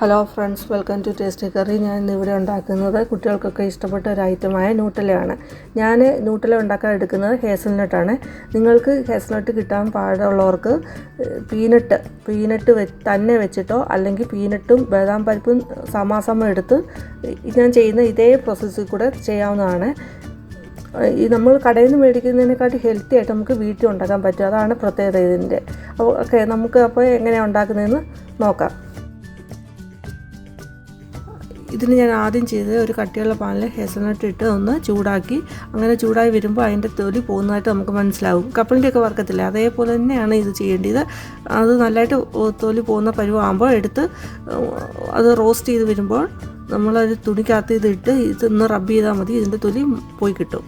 Hello friends, welcome to tasty curry. ഞാൻ ഇന്നിവിടെ ഉണ്ടാക്കുന്നത് കുട്ടികൾക്കൊക്കെ ഇഷ്ടപ്പെട്ട ഒരു ഐറ്റമായ ന്യൂട്ടലയാണ്. ഞാൻ ന്യൂട്ടല ഉണ്ടാക്കാൻ എടുക്കുന്നത് ഹേസൽനട്ടാണ്. നിങ്ങൾക്ക് ഹേസൽനട്ട് കിട്ടാൻ പാടുള്ളവർക്ക് പീനട്ട് തന്നെ വെച്ചിട്ടോ അല്ലെങ്കിൽ പീനട്ടും ബദാം പരിപ്പും സമാസമം എടുത്ത് ഞാൻ ചെയ്യുന്ന ഇതേ പ്രോസസ്സിൽ കൂടെ ചെയ്യാവുന്നതാണ്. നമ്മൾ കടയിൽ നിന്ന് മേടിക്കുന്നതിനെക്കാട്ടി ഹെൽത്തി ആയിട്ട് നമുക്ക് വീട്ടിൽ ഉണ്ടാക്കാൻ പറ്റും. അതാണ് പ്രത്യേകത ഇതിൻ്റെ. ഓക്കെ, നമുക്ക് അപ്പോൾ എങ്ങനെയാണ് ഉണ്ടാക്കുന്നതെന്ന് നോക്കാം. ഇതിന് ഞാൻ ആദ്യം ചെയ്തത് ഒരു കട്ടിയുള്ള പാനിൽ ഹേസൽനട്ട് ഇട്ട് ഒന്ന് ചൂടാക്കി, അങ്ങനെ ചൂടായി വരുമ്പോൾ അതിൻ്റെ തൊലി പോകുന്നതായിട്ട് നമുക്ക് മനസ്സിലാവും. കപ്പലിൻ്റെയൊക്കെ വറുക്കത്തില്ല, അതേപോലെ തന്നെയാണ് ഇത് ചെയ്യേണ്ടത്. അത് നല്ലതായിട്ട് തൊലി പോകുന്ന പരുവാകുമ്പോൾ എടുത്ത് അത് റോസ്റ്റ് ചെയ്ത് വരുമ്പോൾ നമ്മളൊരു തുണിക്കകത്ത് ഇതിട്ട് ഇതൊന്ന് റബ്ബ് ചെയ്താൽ മതി, ഇതിൻ്റെ തൊലി പോയി കിട്ടും.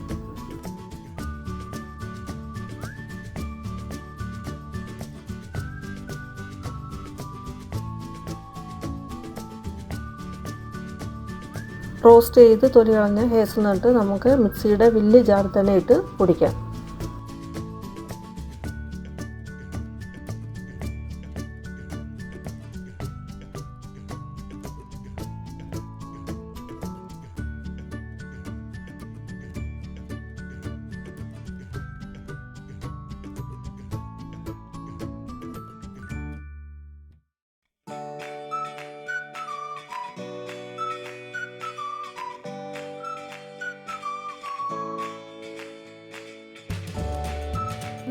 റോസ്റ്റ് ചെയ്ത് തൊലി കളഞ്ഞ ഹേസൽനട്ട് നമുക്ക് മിക്സിയുടെ വലിയ ജാറിൽ തന്നെ ഇട്ട് പൊടിക്കാം.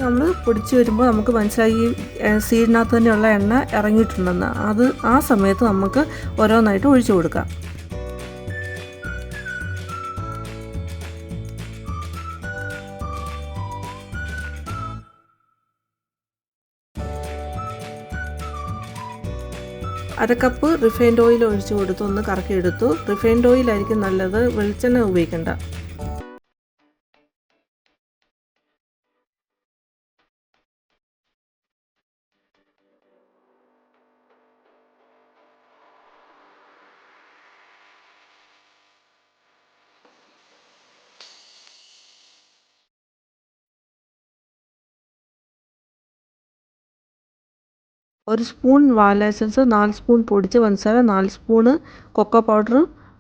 നമ്മൾ പൊടിച്ച് വരുമ്പോൾ നമുക്ക് മനസ്സിലായി സീഡിനകത്ത് തന്നെയുള്ള എണ്ണ ഇറങ്ങിയിട്ടുണ്ടെന്ന്. ആ സമയത്ത് നമുക്ക് ഓരോന്നായിട്ട് ഒഴിച്ചു കൊടുക്കാം. അരക്കപ്പ് റിഫൈൻഡ് ഓയിൽ ഒഴിച്ചു കൊടുത്ത് ഒന്ന് കറക്കിയെടുത്തു. റിഫൈൻഡ് ഓയിലായിരിക്കും നല്ലത്, വെളിച്ചെണ്ണ ഉപയോഗിക്കേണ്ട. ഒരു സ്പൂൺ വാനില എസൻസ്, 4 സ്പൂൺ പൊടിച്ച പഞ്ചസാര, 4 സ്പൂണ് കൊക്കോ പൗഡർ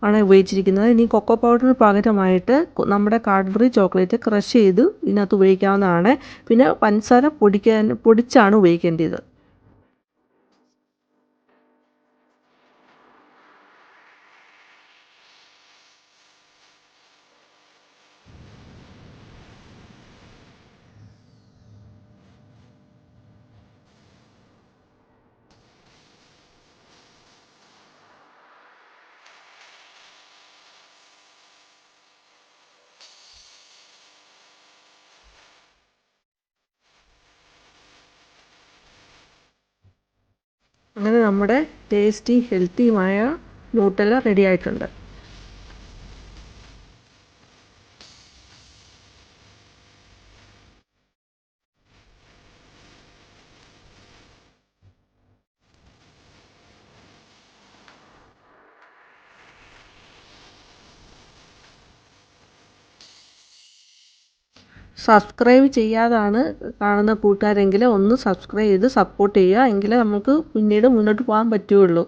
ആണ് ഉപയോഗിച്ചിരിക്കുന്നത്. ഇനി കൊക്കോ പൗഡറിന് പകരമായിട്ട് നമ്മുടെ കാഡ്ബറി ചോക്ലേറ്റ് ക്രഷ് ചെയ്ത് ഇതിനകത്ത് ഉപയോഗിക്കാവുന്നതാണ്. പിന്നെ പഞ്ചസാര പൊടിച്ചാണ് ഉപയോഗിക്കേണ്ടത്. അങ്ങനെ നമ്മുടെ ടേസ്റ്റി ഹെൽത്തിയുമായ ന്യൂട്ടല റെഡി ആയിട്ടുണ്ട്. സബ്സ്ക്രൈബ് ചെയ്യാതാണ് കാണുന്ന കൂട്ടുകാരെങ്കിൽ ഒന്ന് സബ്സ്ക്രൈബ് ചെയ്ത് സപ്പോർട്ട് ചെയ്യുക. എങ്കിലേ നമുക്ക് പിന്നീട് മുന്നോട്ട് പോകാൻ പറ്റുകയുള്ളൂ.